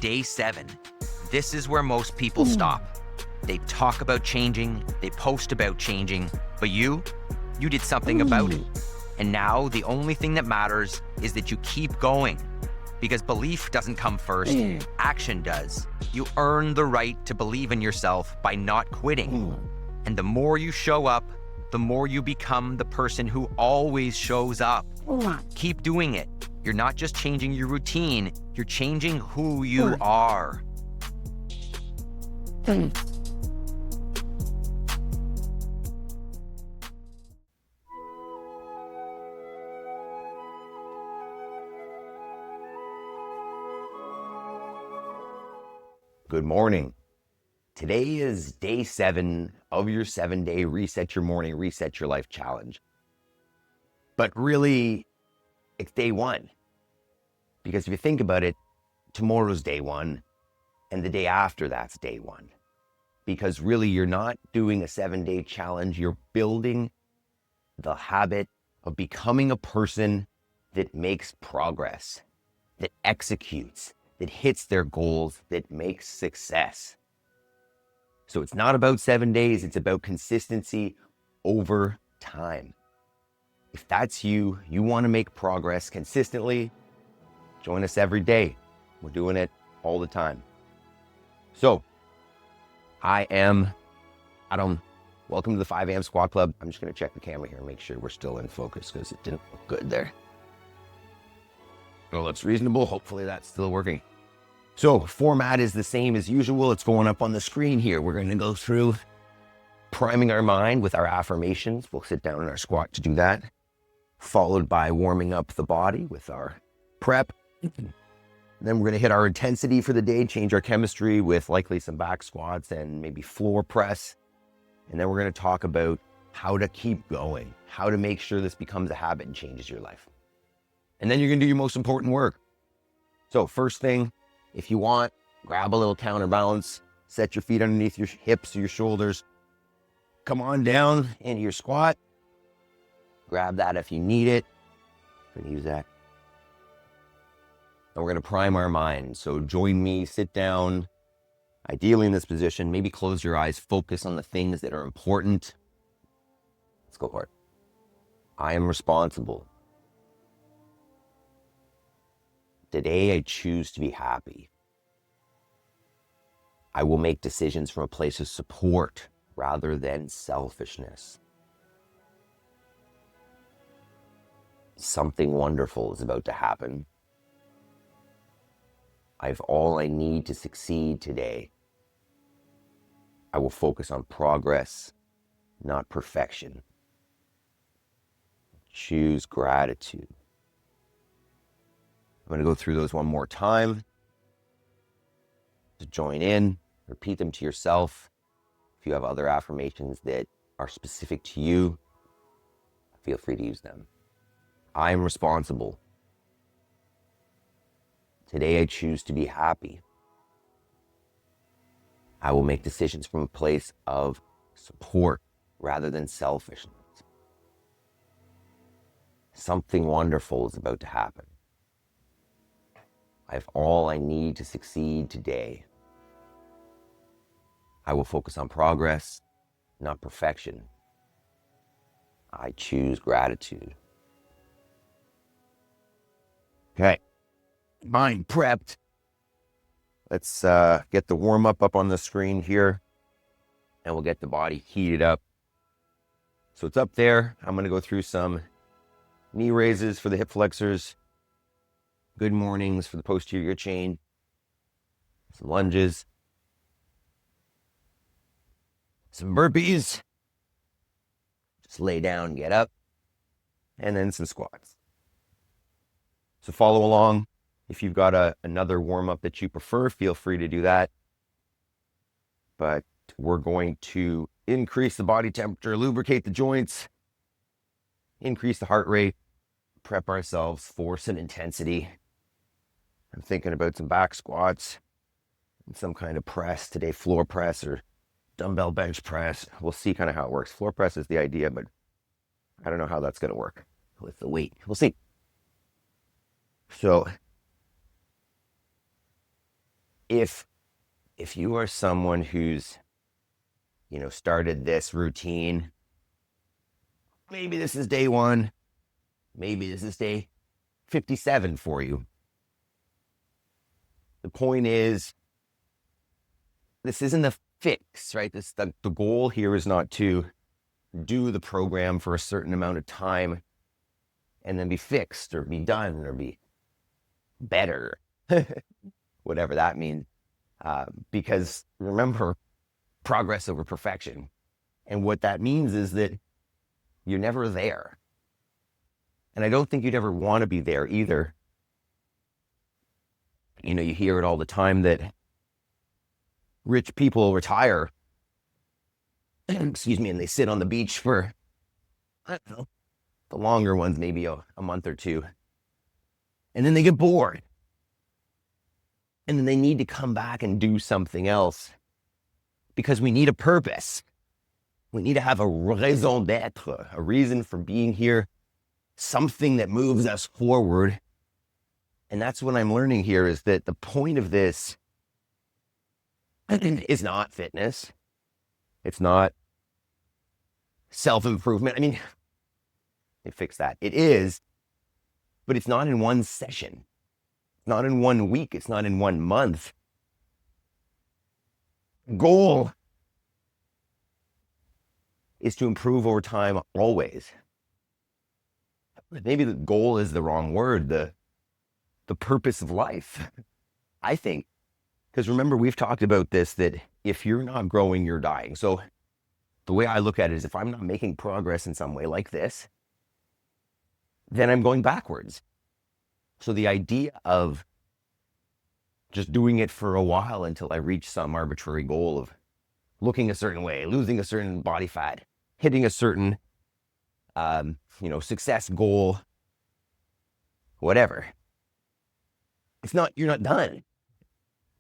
Day 7. This is where most people stop. They talk about changing, they post about changing, but you did something about it. And now the only thing that matters is that you keep going. Because belief doesn't come first, action does. You earn the right to believe in yourself by not quitting. And the more you show up, the more you become the person who always shows up. Keep doing it. You're not just changing your routine, you're changing who you are. Good morning. Today is day 7 of your 7-day Reset Your Morning, Reset Your Life challenge. But really, it's day 1. Because if you think about it, tomorrow's day 1, and the day after that's day 1. Because really, you're not doing a 7-day challenge, you're building the habit of becoming a person that makes progress, that executes, that hits their goals, that makes success. So it's not about 7 days, it's about consistency over time. If that's you, you want to make progress consistently, join us every day. We're doing it all the time. So, I am Adam. Welcome to the 5 a.m. Squat Club. I'm just going to check the camera here and make sure we're still in focus because it didn't look good there. It looks reasonable. Hopefully that's still working. So, format is the same as usual. It's going up on the screen here. We're going to go through priming our mind with our affirmations. We'll sit down in our squat to do that, followed by warming up the body with our prep. Then we're going to hit our intensity for the day, change our chemistry with likely some back squats and maybe floor press. And then we're going to talk about how to keep going, how to make sure this becomes a habit and changes your life. And then you're going to do your most important work. So first thing, if you want, grab a little counterbalance, set your feet underneath your hips or your shoulders. Come on down into your squat. Grab that if you need it. I'm going to use that. And we're going to prime our mind. So join me, sit down, ideally in this position, maybe close your eyes, focus on the things that are important. Let's go for it. I am responsible. Today I choose to be happy. I will make decisions from a place of support rather than selfishness. Something wonderful is about to happen. I have all I need to succeed today. I will focus on progress, not perfection. Choose gratitude. I'm going to go through those one more time. To join in, repeat them to yourself. If you have other affirmations that are specific to you, feel free to use them. I am responsible. Today I choose to be happy. I will make decisions from a place of support rather than selfishness. Something wonderful is about to happen. I have all I need to succeed today. I will focus on progress, not perfection. I choose gratitude. Okay. Mind prepped. Let's get the warm up on the screen here, and we'll get the body heated up. So it's up there. I'm going to go through some knee raises for the hip flexors, good mornings for the posterior chain, some lunges, some burpees, just lay down, get up, and then some squats. So follow along. If you've got another warm-up that you prefer, feel free to do that. But we're going to increase the body temperature, lubricate the joints, increase the heart rate, prep ourselves for some intensity. I'm thinking about some back squats and some kind of press today, floor press or dumbbell bench press. We'll see kind of how it works. Floor press is the idea, but I don't know how that's going to work with the weight. We'll see. So if you are someone who's, started this routine, maybe this is day 1, maybe this is day 57 for you. The point is, this isn't a fix, right? The goal here is not to do the program for a certain amount of time and then be fixed or be done or be better, whatever that means. Because remember, progress over perfection. And what that means is that you're never there. And I don't think you'd ever want to be there either. You hear it all the time that rich people retire, excuse me, and they sit on the beach for, I don't know, the longer ones, maybe a month or two. And then they get bored. And then they need to come back and do something else because we need a purpose. We need to have a raison d'être, a reason for being here, something that moves us forward. And that's what I'm learning here, is that the point of this is not fitness. It's not self-improvement. I mean, they fix that. It is, but it's not in one session. It's not in 1 week. It's not in 1 month. Goal is to improve over time always. Maybe the goal is the wrong word. The purpose of life, I think. Because remember, we've talked about this, that if you're not growing, you're dying. So the way I look at it is, if I'm not making progress in some way like this, then I'm going backwards. So the idea of just doing it for a while until I reach some arbitrary goal of looking a certain way, losing a certain body fat, hitting a certain, success goal, whatever. You're not done.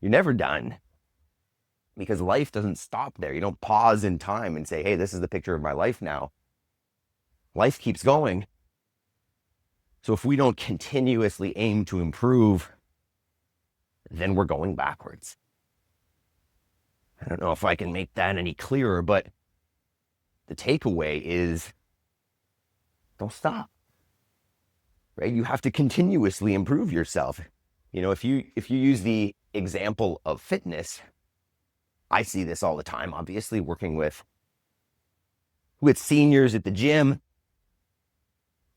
You're never done, because life doesn't stop there. You don't pause in time and say, hey, this is the picture of my life now. Life keeps going. So if we don't continuously aim to improve, then we're going backwards. I don't know if I can make that any clearer, but the takeaway is, don't stop, right? You have to continuously improve yourself. If you use the example of fitness, I see this all the time, obviously, working with seniors at the gym.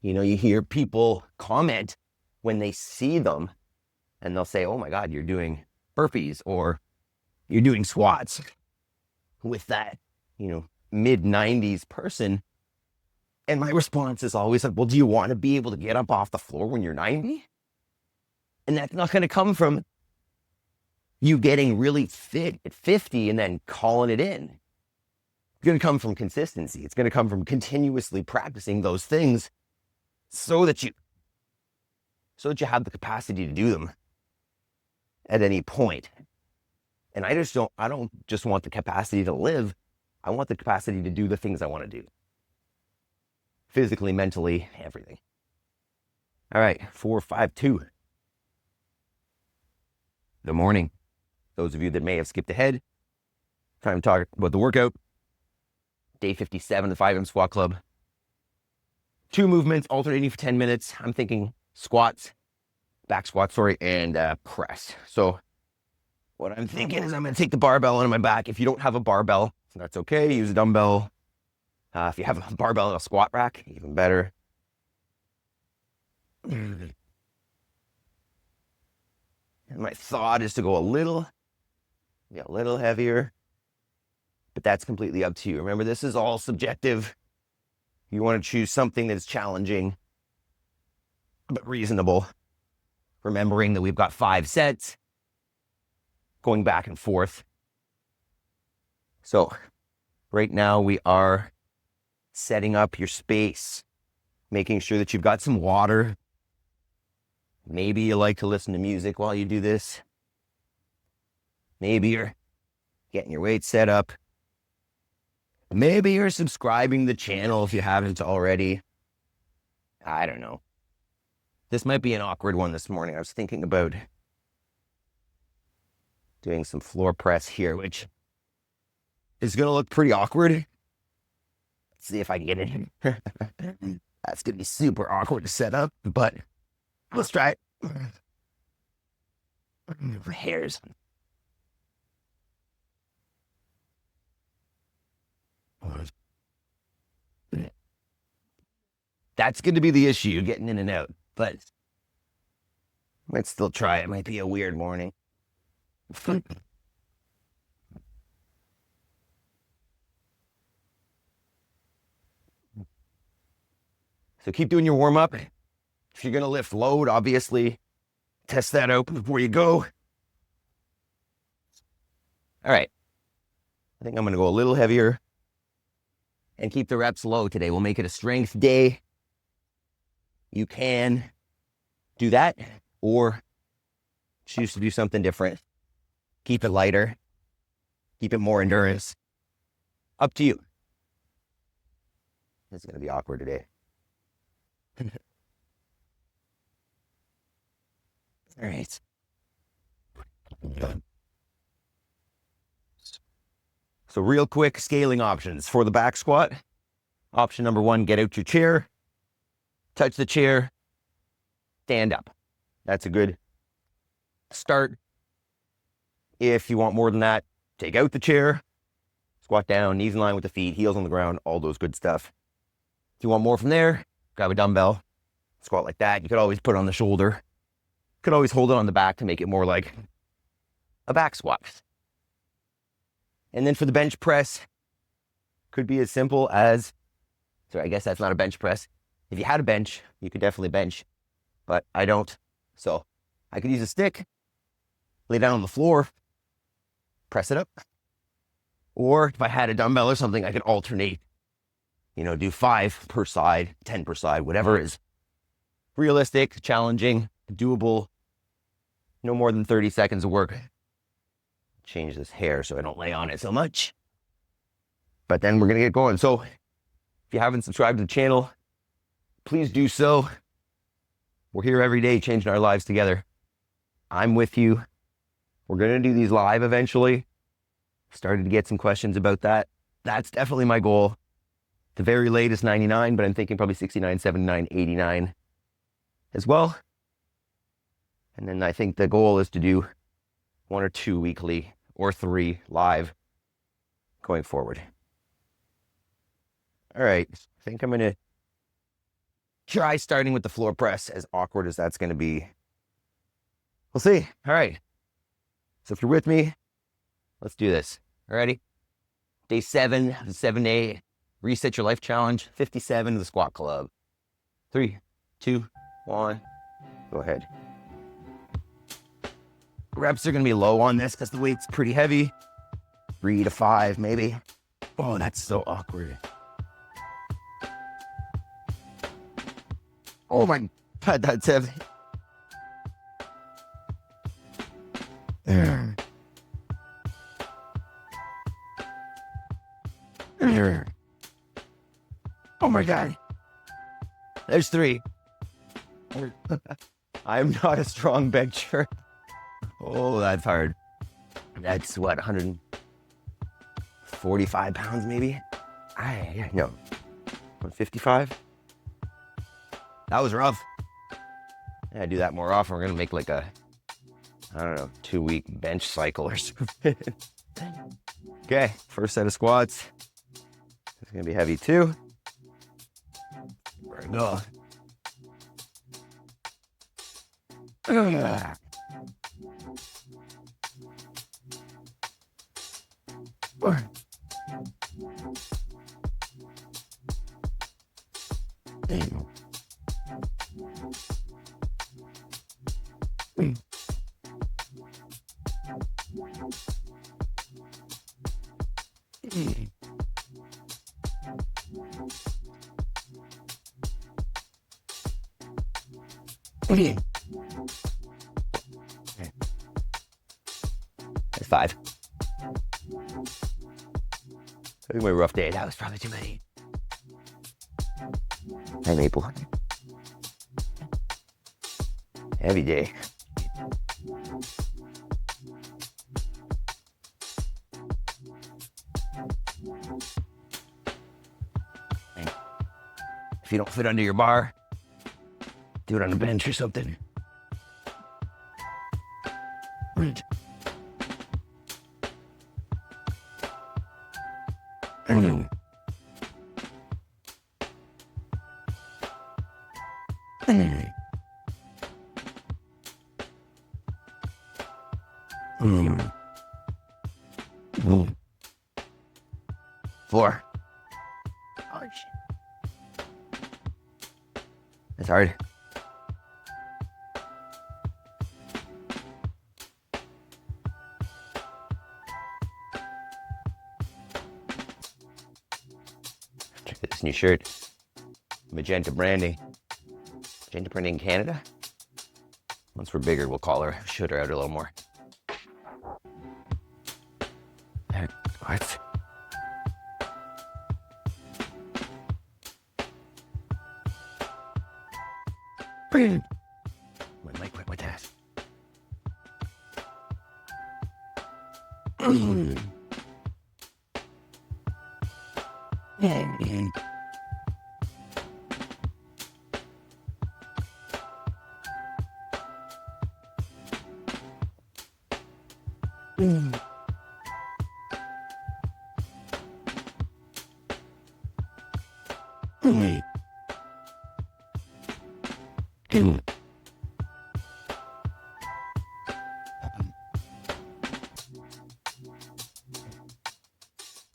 You hear people comment when they see them, and they'll say, oh my God, you're doing burpees or you're doing squats with that, mid-90s person. And my response is always like, well, do you want to be able to get up off the floor when you're 90? And that's not going to come from you getting really fit at 50 and then calling it in. It's going to come from consistency. It's going to come from continuously practicing those things so that you have the capacity to do them at any point. And I don't just want the capacity to live. I want the capacity to do the things I want to do. Physically, mentally, everything. All right, 452. Good morning. Those of you that may have skipped ahead, time to talk about the workout. Day 57, the 5M squat club. 2 movements, alternating for 10 minutes. I'm thinking back squats, and press. So what I'm thinking is I'm going to take the barbell onto my back. If you don't have a barbell, that's okay. Use a dumbbell. If you have a barbell and a squat rack, even better. And my thought is to go a little heavier, but that's completely up to you. Remember, this is all subjective. You want to choose something that's challenging, but reasonable. Remembering that we've got 5 sets going back and forth. So right now we are setting up your space, making sure that you've got some water. Maybe you like to listen to music while you do this. Maybe you're getting your weight set up. Maybe you're subscribing to the channel if you haven't already. I don't know. This might be an awkward one this morning. I was thinking about doing some floor press here, which is going to look pretty awkward. Let's see if I can get it in. That's going to be super awkward to set up, but let's try it. Hairs. That's going to be the issue, getting in and out, but might still try it. Might be a weird morning. So keep doing your warm up. If you're going to lift load, obviously, test that out before you go. All right. I think I'm going to go a little heavier and keep the reps low today. We'll make it a strength day. You can do that or choose to do something different. Keep it lighter. Keep it more endurance. Up to you. It's going to be awkward today. All right. So real quick scaling options for the back squat. Option number 1, get out your chair, touch the chair, stand up. That's a good start. If you want more than that, take out the chair, squat down, knees in line with the feet, heels on the ground, all those good stuff. If you want more from there, grab a dumbbell, squat like that. You could always put it on the shoulder. You could always hold it on the back to make it more like a back squat. And then for the bench press, could be as simple as, sorry, I guess that's not a bench press. If you had a bench, you could definitely bench, but I don't. So I could use a stick, lay down on the floor, press it up. Or if I had a dumbbell or something, I could alternate, do 5 per side, 10 per side, whatever is realistic, challenging, doable, no more than 30 seconds of work. Change this hair so I don't lay on it so much. But then we're going to get going. So if you haven't subscribed to the channel, please do so. We're here every day changing our lives together. I'm with you. We're going to do these live eventually. Started to get some questions about that. That's definitely my goal. The very latest 99, but I'm thinking probably 69, 79, 89 as well. And then I think the goal is to do 1 or 2 weekly or 3 live going forward. All right, I think I'm going to try starting with the floor press, as awkward as that's going to be. We'll see. All right. So if you're with me, let's do this. All righty. Day 7 of the 7-day Reset Your Life Challenge, 57 of the Squat Club. 3, 2, 1, go ahead. Reps are going to be low on this because the weight's pretty heavy. 3 to 5 maybe. Oh, that's so awkward. Oh my God, that's heavy. Oh my God. There's 3. I'm not a strong bencher. Oh, that's hard. That's what, 145 pounds maybe? No, 155? That was rough. I do that more often. We're going to make like a, 2-week bench cycle or something. Okay, first set of squats. It's going to be heavy too. There we go. That's 5. I think my rough day. That was probably too many. Hi, Maple. Heavy day. If you don't fit under your bar, do it on a bench or something. Right. Four. Oh, shit. That's hard. Check this new shirt. Magenta branding. Magenta branding in Canada? Once we're bigger, we'll call her, shoot her out a little more. What? Brilliant. My mic went with that.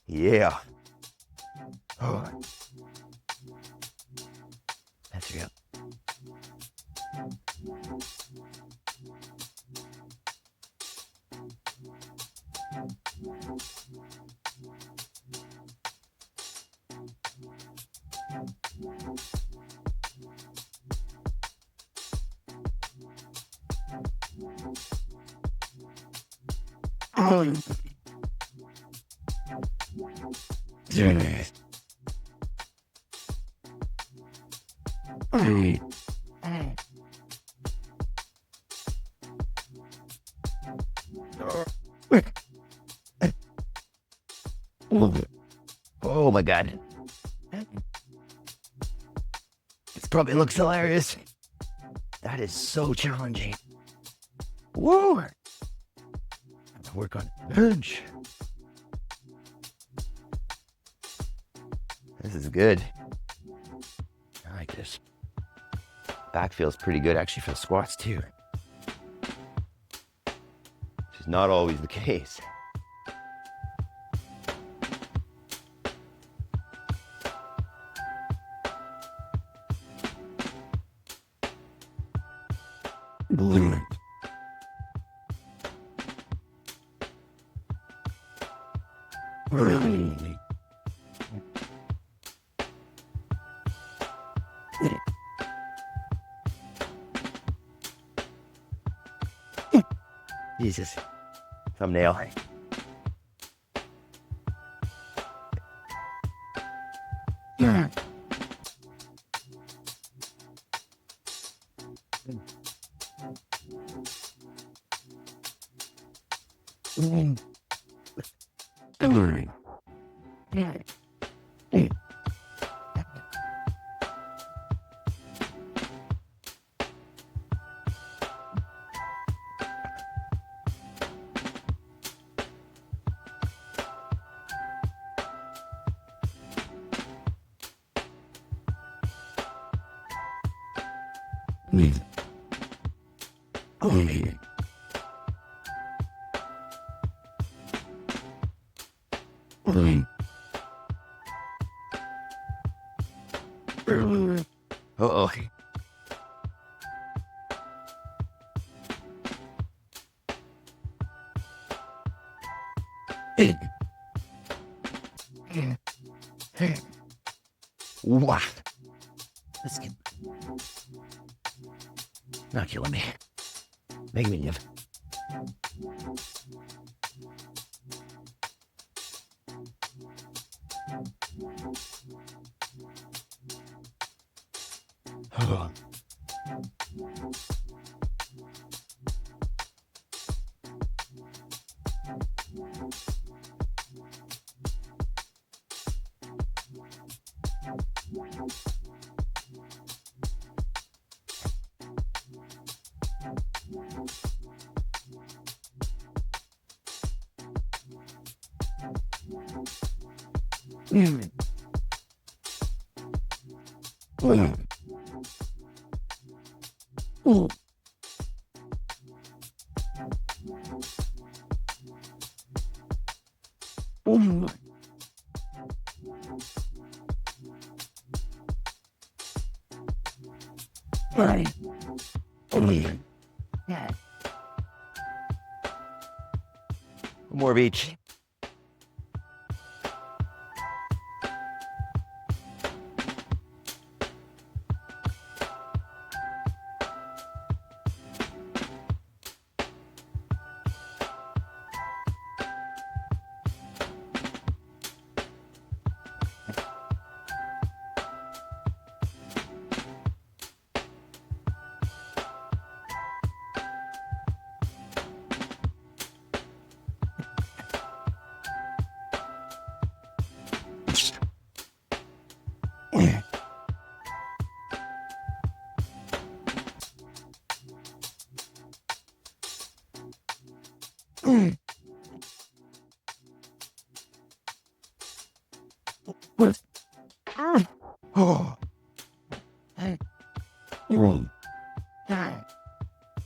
Yeah. Oh. That's real. Oh my God. This probably looks hilarious. That is so challenging. Whoa. I'm gonna work on bench. This is good. I like this. Back feels pretty good. Actually for the squats too. Which is not always the case. Brilliant. Brilliant. Jesus. Thumbnail. Uh-oh. Wow. Let's get... Not killing me. Making me live. Oh. More of each. Oh.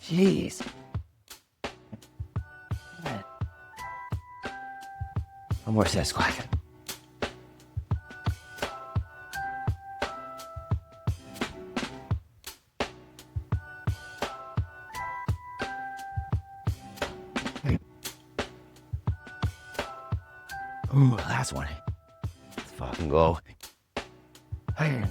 Jeez. One more set squat. Ooh, last one. Let's fucking go. Hey.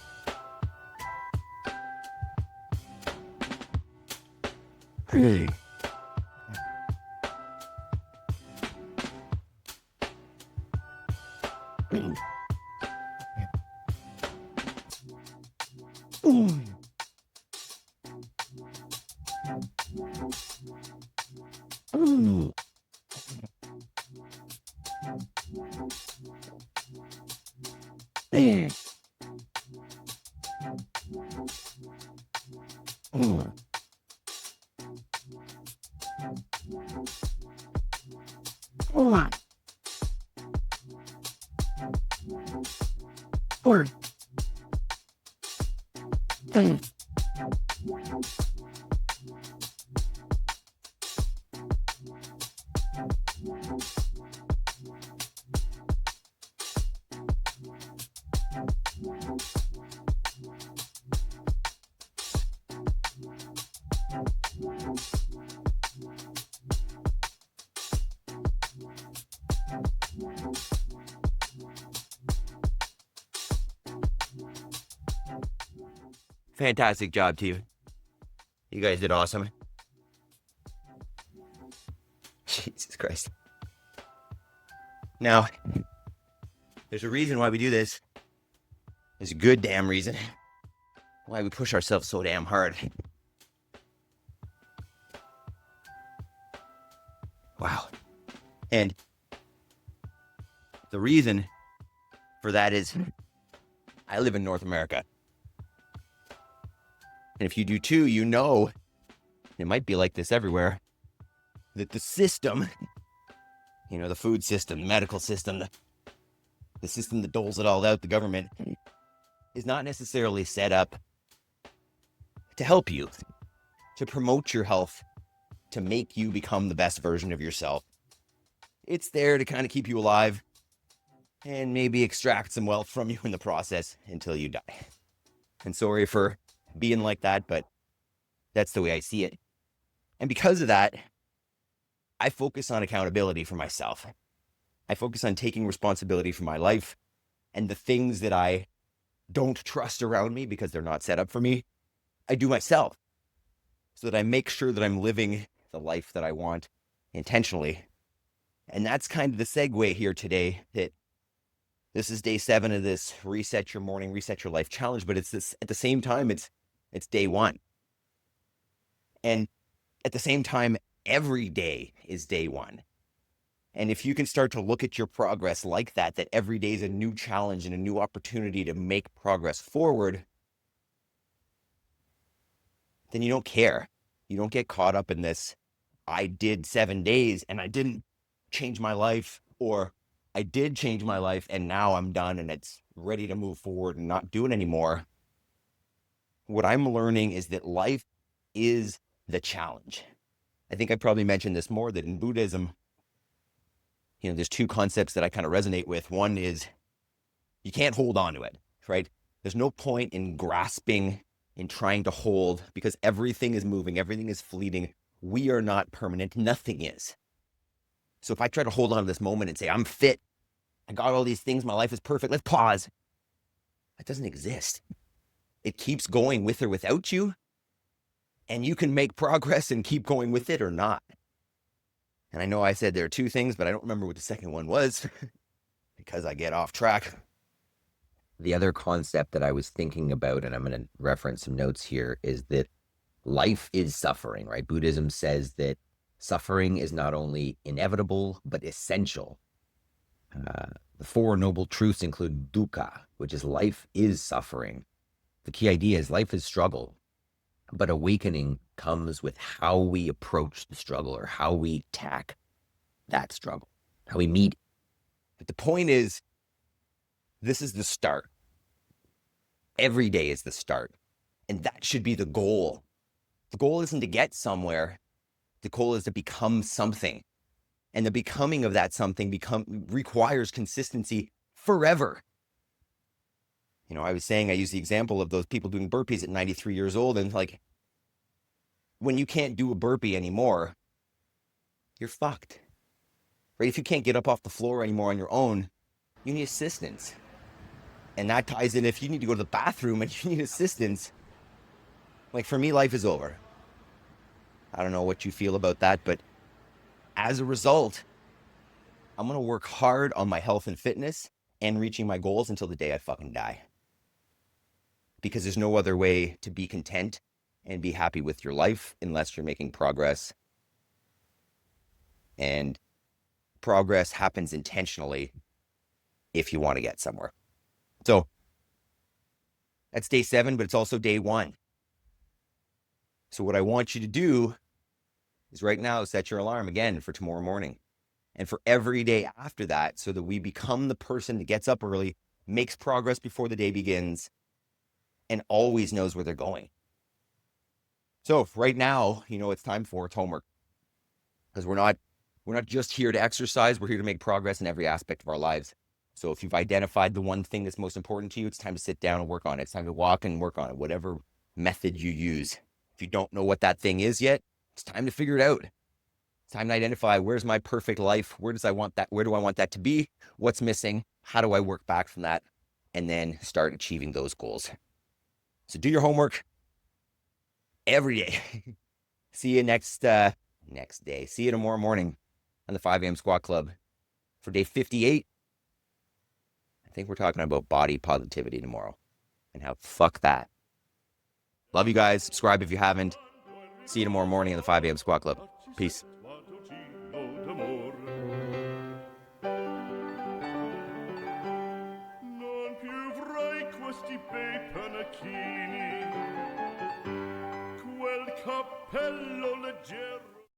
Fantastic job, team. You guys did awesome. Jesus Christ. Now, there's a reason why we do this. There's a good damn reason why we push ourselves so damn hard. Wow. And the reason for that is I live in North America. And if you do too, you know, it might be like this everywhere, that the system, the food system, the medical system, the system that doles it all out, the government, is not necessarily set up to help you, to promote your health, to make you become the best version of yourself. It's there to kind of keep you alive and maybe extract some wealth from you in the process until you die. And sorry for being like that, but that's the way I see it. And because of that, I focus on accountability for myself. I focus on taking responsibility for my life and the things that I don't trust around me because they're not set up for me. I do myself so that I make sure that I'm living the life that I want intentionally. And that's kind of the segue here today, that this is day 7 of this Reset Your Morning, Reset Your Life challenge, but it's this, at the same time, it's day 1. And at the same time, every day is day 1. And if you can start to look at your progress like that every day is a new challenge and a new opportunity to make progress forward, then you don't care. You don't get caught up in this, I did 7 days and I didn't change my life, or I did change my life and now I'm done and it's ready to move forward and not do it anymore. What I'm learning is that life is the challenge. I think I probably mentioned this more, that in Buddhism, there's two concepts that I kind of resonate with. One is you can't hold on to it, right? There's no point in grasping, in trying to hold, because everything is moving, everything is fleeting. We are not permanent. Nothing is. So if I try to hold on to this moment and say, I'm fit, I got all these things, my life is perfect, let's pause. That doesn't exist. It keeps going with or without you, and you can make progress and keep going with it or not. And I know I said there are two things, but I don't remember what the second one was because I get off track. The other concept that I was thinking about, and I'm going to reference some notes here, is that life is suffering, right? Buddhism says that suffering is not only inevitable, but essential. The Four Noble Truths include dukkha, which is life is suffering. The key idea is life is struggle, but awakening comes with how we approach the struggle or how we tack that struggle, how we meet. But the point is, this is the start. Every day is the start. And that should be the goal. The goal isn't to get somewhere. The goal is to become something. And the becoming of that something requires consistency forever. I was saying, I use the example of those people doing burpees at 93 years old. And like, when you can't do a burpee anymore, you're fucked. Right? If you can't get up off the floor anymore on your own, you need assistance. And that ties in, if you need to go to the bathroom and you need assistance, like for me, life is over. I don't know what you feel about that, but as a result, I'm going to work hard on my health and fitness and reaching my goals until the day I fucking die. Because there's no other way to be content and be happy with your life unless you're making progress. And progress happens intentionally if you want to get somewhere. So that's day 7, but it's also day 1. So what I want you to do is right now set your alarm again for tomorrow morning and for every day after that, so that we become the person that gets up early, makes progress before the day begins, and always knows where they're going. So right now, it's time for it's homework, because we're not just here to exercise. We're here to make progress in every aspect of our lives. So if you've identified the one thing that's most important to you, it's time to sit down and work on it. It's time to walk and work on it, whatever method you use. If you don't know what that thing is yet, it's time to figure it out. It's time to identify, where's my perfect life? Where do I want that to be? What's missing? How do I work back from that? And then start achieving those goals. So do your homework every day. See you next day. See you tomorrow morning on the 5 a.m. Squat Club for day 58. I think we're talking about body positivity tomorrow and how fuck that. Love you guys. Subscribe if you haven't. See you tomorrow morning on the 5 a.m. Squat Club. Peace. Non più avrai questi bei panacchini, quel cappello